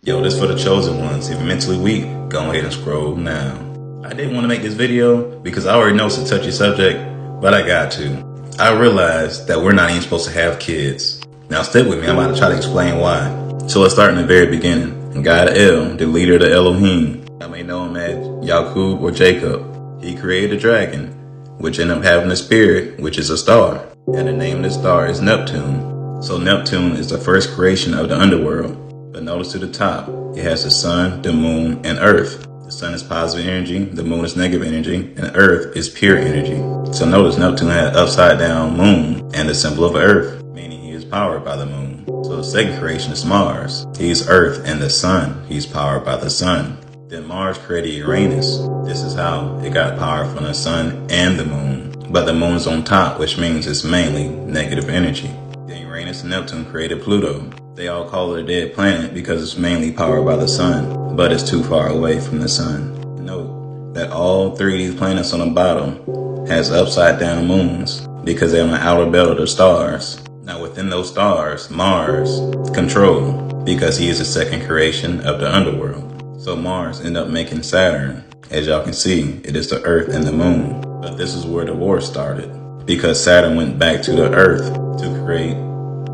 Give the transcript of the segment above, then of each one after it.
Yo, this for the chosen ones. If you're mentally weak, go ahead and scroll now. I didn't want to make this video because I already know it's a touchy subject, but I got to. I realized that we're not even supposed to have kids. Now stick with me, I'm about to try to explain why. So let's start in the very beginning. God El, the leader of the Elohim, I may know him as Yaqub or Jacob. He created a dragon, which ended up having a spirit, which is a star. And the name of the star is Neptune. So Neptune is the first creation of the underworld. But notice to the top, it has the sun, the moon, and earth. The sun is positive energy, the moon is negative energy, and earth is pure energy. So notice Neptune had an upside down moon and the symbol of earth, meaning he is powered by the moon. So the second creation is Mars. He's earth and the sun. He's powered by the sun. Then Mars created Uranus. This is how it got power from the sun and the moon. But the moon is on top, which means it's mainly negative energy. Then Uranus and Neptune created Pluto. They all call it a dead planet because it's mainly powered by the sun, but it's too far away from the sun. Note that all three of these planets on the bottom has upside down moons because they're on the outer belt of the stars. Now within those stars, Mars control because he is the second creation of the underworld. So Mars ended up making Saturn. As y'all can see, it is the earth and the moon. But this is where the war started because Saturn went back to the earth to create,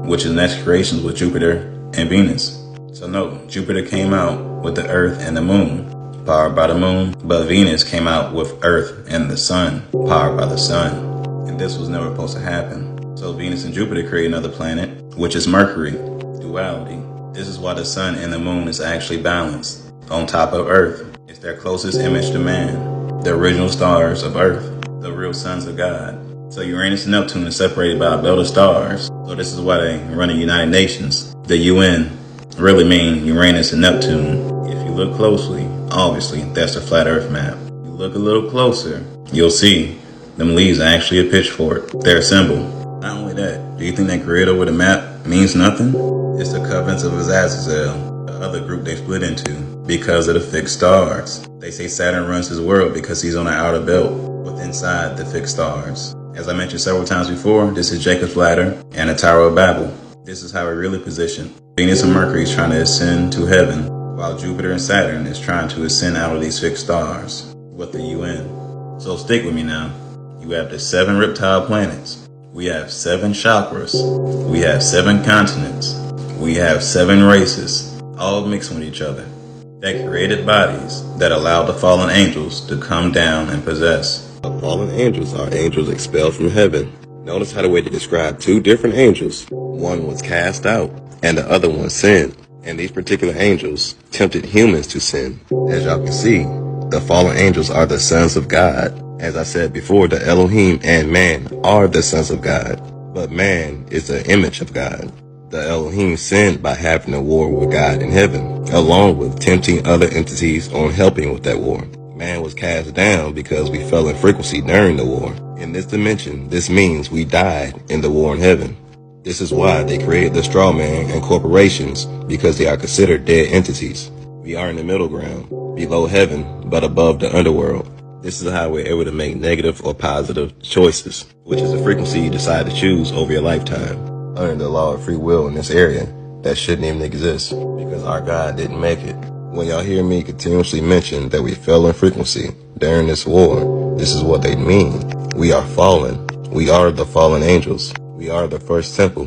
which is next creations with Jupiter and Venus. So note, Jupiter came out with the earth and the moon, powered by the moon, but Venus came out with earth and the sun, powered by the sun. And this was never supposed to happen. So Venus and Jupiter create another planet, which is Mercury, duality. This is why the sun and the moon is actually balanced on top of earth. It's their closest image to man, the original stars of earth, the real sons of God. So Uranus and Neptune is separated by a belt of stars. So this is why they run the United Nations. The UN really mean Uranus and Neptune. If you look closely, obviously that's the flat earth map. If you look a little closer, you'll see them leaves are actually a pitchfork. They're a symbol. Not only that, do you think that grid over the map means nothing? It's the covenants of Azazel, the other group they split into because of the fixed stars. They say Saturn runs his world because he's on the outer belt with inside the fixed stars. As I mentioned several times before, this is Jacob's ladder and the Tower of Babel. This is how we're really positioned. Venus and Mercury is trying to ascend to heaven, while Jupiter and Saturn is trying to ascend out of these fixed stars with the UN. So stick with me now. You have the 7 reptile planets. We have 7 chakras. We have 7 continents. We have 7 races, all mixing with each other. That created bodies that allowed the fallen angels to come down and possess. The fallen angels are angels expelled from heaven. Notice how the way they describe 2 different angels. One was cast out and the other one sinned. And these particular angels tempted humans to sin. As y'all can see, the fallen angels are the sons of God. As I said before, the Elohim and man are the sons of God. But man is the image of God. The Elohim sinned by having a war with God in heaven, along with tempting other entities on helping with that war. Man was cast down because we fell in frequency during the war. In this dimension, this means we died in the war in heaven. This is why they created the straw man and corporations, because they are considered dead entities. We are in the middle ground, below heaven, but above the underworld. This is how we're able to make negative or positive choices, which is a frequency you decide to choose over your lifetime. Under the law of free will in this area, that shouldn't even exist, because our God didn't make it. When y'all hear me continuously mention that we fell in frequency during this war, this is what they mean. We are fallen. We are the fallen angels. We are the first temple,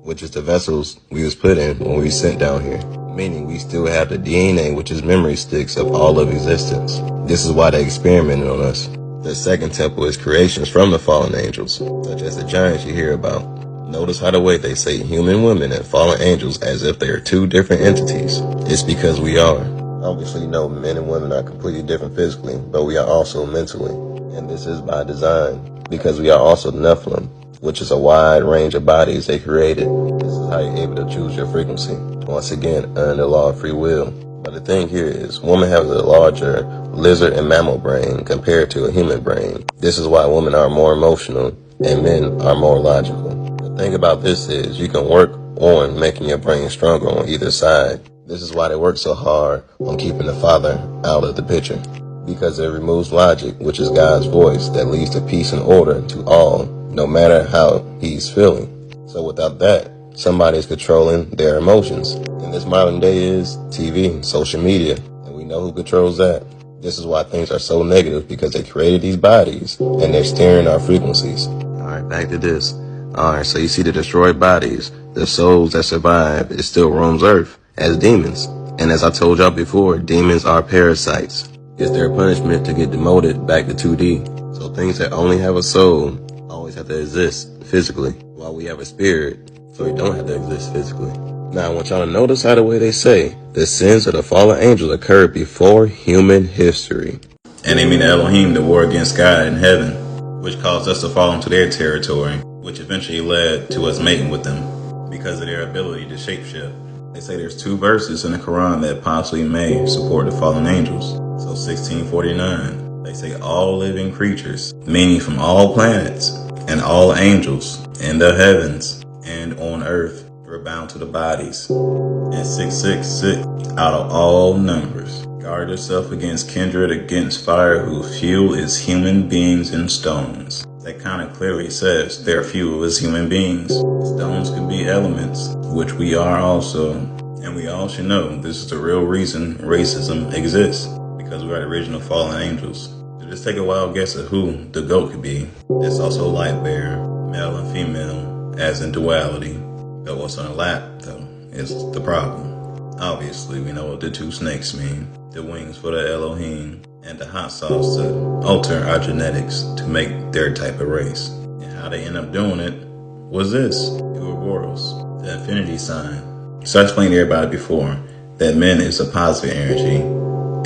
which is the vessels we was put in when we sent down here. Meaning we still have the DNA, which is memory sticks of all of existence. This is why they experimented on us. The second temple is creations from the fallen angels, such as the giants you hear about. Notice how the way they say human women and fallen angels as if they are 2 different entities. It's because we are. Obviously, you know, men and women are completely different physically, but we are also mentally. And this is by design, because we are also the Nephilim, which is a wide range of bodies they created. This is how you're able to choose your frequency. Once again, under the law of free will. But the thing here is, woman has a larger lizard and mammal brain compared to a human brain. This is why women are more emotional and men are more logical. The thing about this is you can work on making your brain stronger on either side. This is why they work so hard on keeping the father out of the picture. Because it removes logic, which is God's voice that leads to peace and order to all, no matter how he's feeling. So without that, Somebody is controlling their emotions. And this modern day is TV, social media, and we know who controls that. This is why things are so negative, because they created these bodies and they're steering our frequencies. Alright, back to this. Alright, so you see the destroyed bodies, the souls that survive, it still roams Earth as demons. And as I told y'all before, demons are parasites. It's their punishment to get demoted back to 2D. So things that only have a soul always have to exist physically, while we have a spirit, so we don't have to exist physically. Now I want y'all to notice how the way they say the sins of the fallen angels occurred before human history. And they mean the Elohim, the war against God in heaven, which caused us to fall into their territory, which eventually led to us mating with them because of their ability to shapeshift. They say there's 2 verses in the Quran that possibly may support the fallen angels. So 1649, they say all living creatures, meaning from all planets and all angels in the heavens and on earth, were bound to the bodies. And 666, out of all numbers, guard yourself against kindred, against fire, whose fuel is human beings and stones. That kind of clearly says their fuel is human beings. Stones can be elements, which we are also. And we all should know this is the real reason racism exists, because we are the original fallen angels. So just take a wild guess at who the GOAT could be. It's also light bearer, male and female, as in duality. But what's on the lap, though, is the problem. Obviously, we know what the 2 snakes mean. The wings for the Elohim, and the hot sauce to alter our genetics to make their type of race. And how they end up doing it was this: Ouroboros, the infinity sign. So I explained to everybody before that men is a positive energy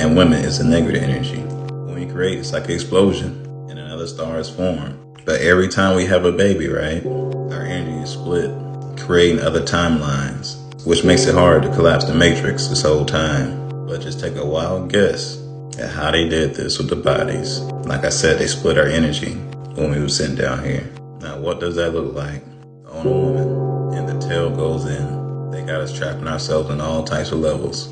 and women is a negative energy. When we create, it's like an explosion and another star is formed. But every time we have a baby, right, our energy is split, creating other timelines, which makes it hard to collapse the matrix this whole time. But just take a wild guess at how they did this with the bodies. Like I said, they split our energy when we were sitting down here. Now, what does that look like on a woman? And the tail goes in. They got us trapping ourselves in all types of levels.